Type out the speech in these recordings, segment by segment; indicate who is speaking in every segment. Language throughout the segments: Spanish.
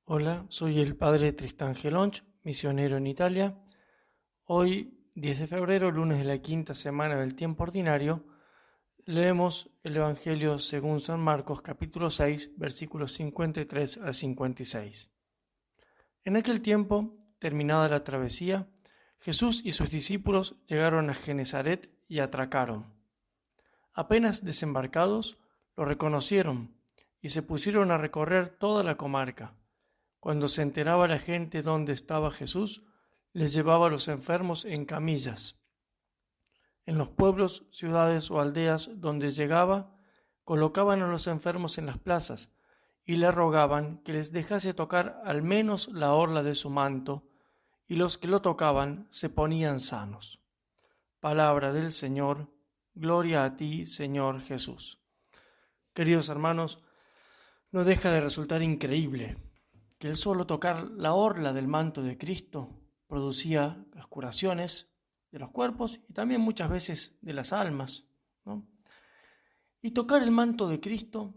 Speaker 1: Hola, soy el padre Tristán Gelonch, misionero en Italia. Hoy, 10 de febrero, lunes de la quinta semana del tiempo ordinario, leemos el Evangelio según San Marcos, capítulo 6, versículos 53 al 56. En aquel tiempo, terminada la travesía, Jesús y sus discípulos llegaron a Genesaret y atracaron. Apenas desembarcados, lo reconocieron y se pusieron a recorrer toda la comarca. Cuando se enteraba la gente dónde estaba Jesús, les llevaba a los enfermos en camillas. En los pueblos, ciudades o aldeas donde llegaba, colocaban a los enfermos en las plazas y le rogaban que les dejase tocar al menos la orla de su manto, y los que lo tocaban se ponían sanos. Palabra del Señor, gloria a ti, Señor Jesús. Queridos hermanos, no deja de resultar increíble que el solo tocar la orla del manto de Cristo producía las curaciones de los cuerpos y también muchas veces de las almas, ¿no? Y tocar el manto de Cristo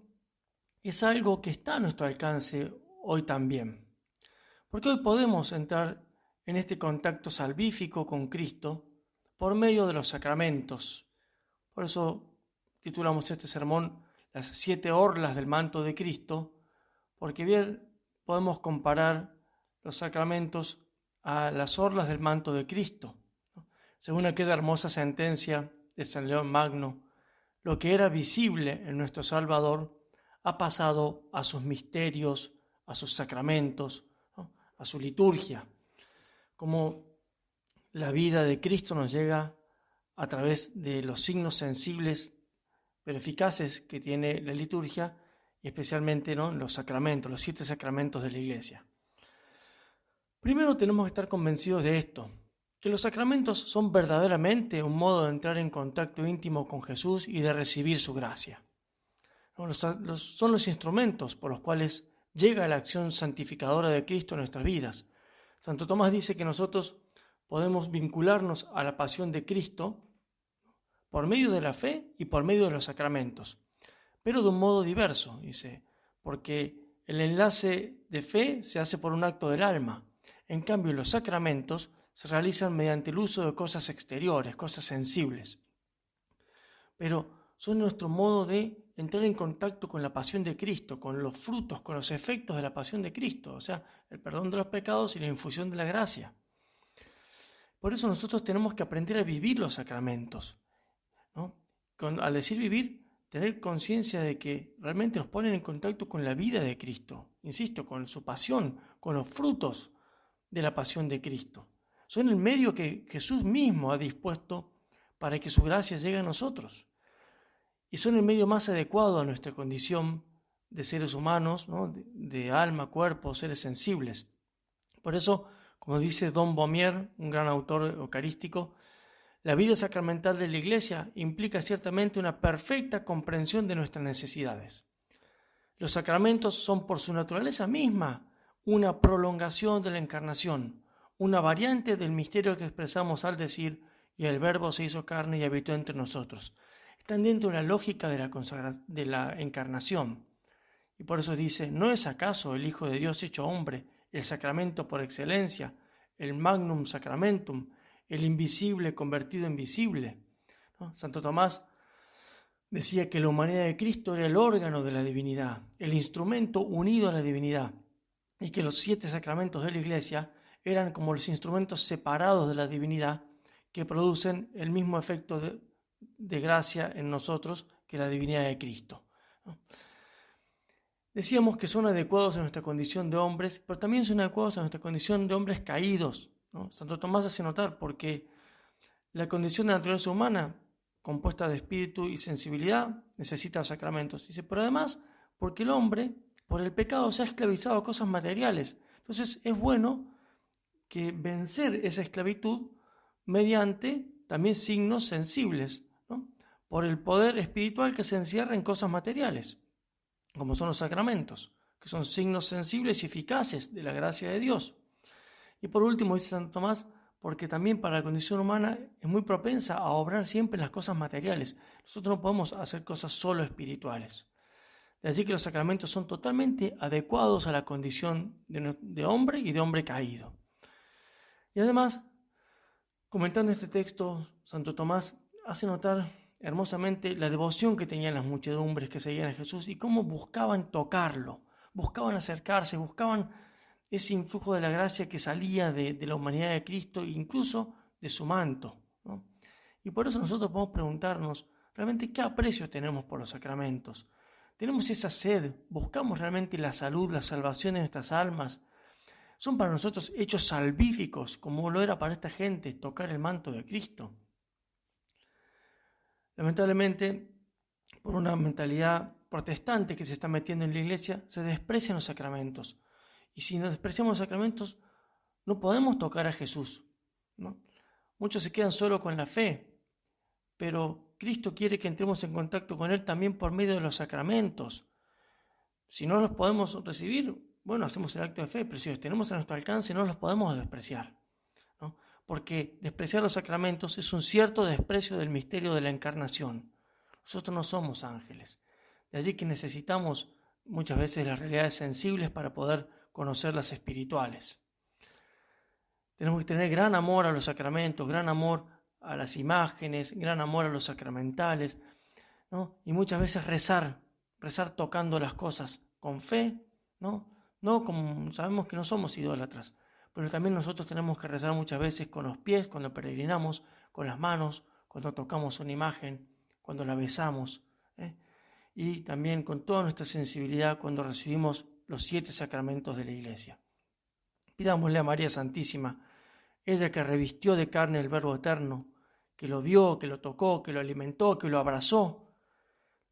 Speaker 1: es algo que está a nuestro alcance hoy también, porque hoy podemos entrar en este contacto salvífico con Cristo por medio de los sacramentos. Por eso titulamos este sermón Las 7 orlas del manto de Cristo, porque bien podemos comparar los sacramentos a las orlas del manto de Cristo, ¿no? Según aquella hermosa sentencia de San León Magno, lo que era visible en nuestro Salvador ha pasado a sus misterios, a sus sacramentos, ¿no? A su liturgia. Como la vida de Cristo nos llega a través de los signos sensibles pero eficaces que tiene la liturgia, y especialmente, ¿no?, los sacramentos, los 7 sacramentos de la Iglesia. Primero tenemos que estar convencidos de esto, que los sacramentos son verdaderamente un modo de entrar en contacto íntimo con Jesús y de recibir su gracia. Son los instrumentos por los cuales llega la acción santificadora de Cristo en nuestras vidas. Santo Tomás dice que nosotros podemos vincularnos a la pasión de Cristo por medio de la fe y por medio de los sacramentos, pero de un modo diverso, dice, porque el enlace de fe se hace por un acto del alma. En cambio, los sacramentos se realizan mediante el uso de cosas exteriores, cosas sensibles. Pero son nuestro modo de entrar en contacto con la pasión de Cristo, con los frutos, con los efectos de la pasión de Cristo, o sea, el perdón de los pecados y la infusión de la gracia. Por eso nosotros tenemos que aprender a vivir los sacramentos, ¿no? Al decir vivir, tener conciencia de que realmente nos ponen en contacto con la vida de Cristo, insisto, con su pasión, con los frutos de la pasión de Cristo. Son el medio que Jesús mismo ha dispuesto para que su gracia llegue a nosotros. Y son el medio más adecuado a nuestra condición de seres humanos, ¿no?, de alma, cuerpo, seres sensibles. Por eso, como dice Don Baumier, un gran autor eucarístico, la vida sacramental de la Iglesia implica ciertamente una perfecta comprensión de nuestras necesidades. Los sacramentos son por su naturaleza misma una prolongación de la encarnación, una variante del misterio que expresamos al decir y el Verbo se hizo carne y habitó entre nosotros. Están dentro de la lógica de la encarnación. Y por eso dice, ¿no es acaso el Hijo de Dios hecho hombre el sacramento por excelencia, el magnum sacramentum, el invisible convertido en visible, ¿no? Santo Tomás decía que la humanidad de Cristo era el órgano de la divinidad, el instrumento unido a la divinidad, y que los 7 sacramentos de la Iglesia eran como los instrumentos separados de la divinidad que producen el mismo efecto de gracia en nosotros que la divinidad de Cristo, ¿no? Decíamos que son adecuados a nuestra condición de hombres, pero también son adecuados a nuestra condición de hombres caídos, ¿no? Santo Tomás hace notar porque la condición de naturaleza humana, compuesta de espíritu y sensibilidad, necesita los sacramentos. Dice, pero además, porque el hombre, por el pecado, se ha esclavizado a cosas materiales. Entonces es bueno que vencer esa esclavitud mediante también signos sensibles, ¿no?, por el poder espiritual que se encierra en cosas materiales, como son los sacramentos, que son signos sensibles y eficaces de la gracia de Dios. Y por último, dice Santo Tomás, porque también para la condición humana es muy propensa a obrar siempre en las cosas materiales. Nosotros no podemos hacer cosas solo espirituales. De allí que los sacramentos son totalmente adecuados a la condición de hombre y de hombre caído. Y además, comentando este texto, Santo Tomás hace notar hermosamente la devoción que tenían las muchedumbres que seguían a Jesús y cómo buscaban tocarlo, buscaban acercarse, buscaban ese influjo de la gracia que salía de la humanidad de Cristo e incluso de su manto, ¿no? Y por eso nosotros podemos preguntarnos realmente qué aprecio tenemos por los sacramentos. ¿Tenemos esa sed? ¿Buscamos realmente la salud, la salvación de nuestras almas? ¿Son para nosotros hechos salvíficos, como lo era para esta gente tocar el manto de Cristo? Lamentablemente, por una mentalidad protestante que se está metiendo en la iglesia, se desprecian los sacramentos. Y si nos despreciamos los sacramentos, no podemos tocar a Jesús, ¿no? Muchos se quedan solo con la fe, pero Cristo quiere que entremos en contacto con Él también por medio de los sacramentos. Si no los podemos recibir, bueno, hacemos el acto de fe, pero si los tenemos a nuestro alcance, no los podemos despreciar, ¿no? Porque despreciar los sacramentos es un cierto desprecio del misterio de la encarnación. Nosotros no somos ángeles. De allí que necesitamos muchas veces las realidades sensibles para poder conocer las espirituales. Tenemos que tener gran amor a los sacramentos, gran amor a las imágenes, gran amor a los sacramentales, ¿no? Y muchas veces rezar tocando las cosas con fe, ¿no? No como sabemos que no somos idólatras, pero también nosotros tenemos que rezar muchas veces con los pies, cuando peregrinamos, con las manos, cuando tocamos una imagen, cuando la besamos, y también con toda nuestra sensibilidad cuando recibimos los 7 sacramentos de la Iglesia. Pidámosle a María Santísima, ella que revistió de carne el Verbo Eterno, que lo vio, que lo tocó, que lo alimentó, que lo abrazó.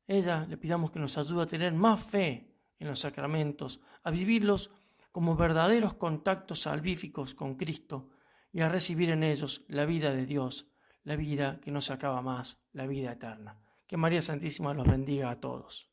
Speaker 1: Ella le pidamos que nos ayude a tener más fe en los sacramentos, a vivirlos como verdaderos contactos salvíficos con Cristo y a recibir en ellos la vida de Dios, la vida que no se acaba más, la vida eterna. Que María Santísima los bendiga a todos.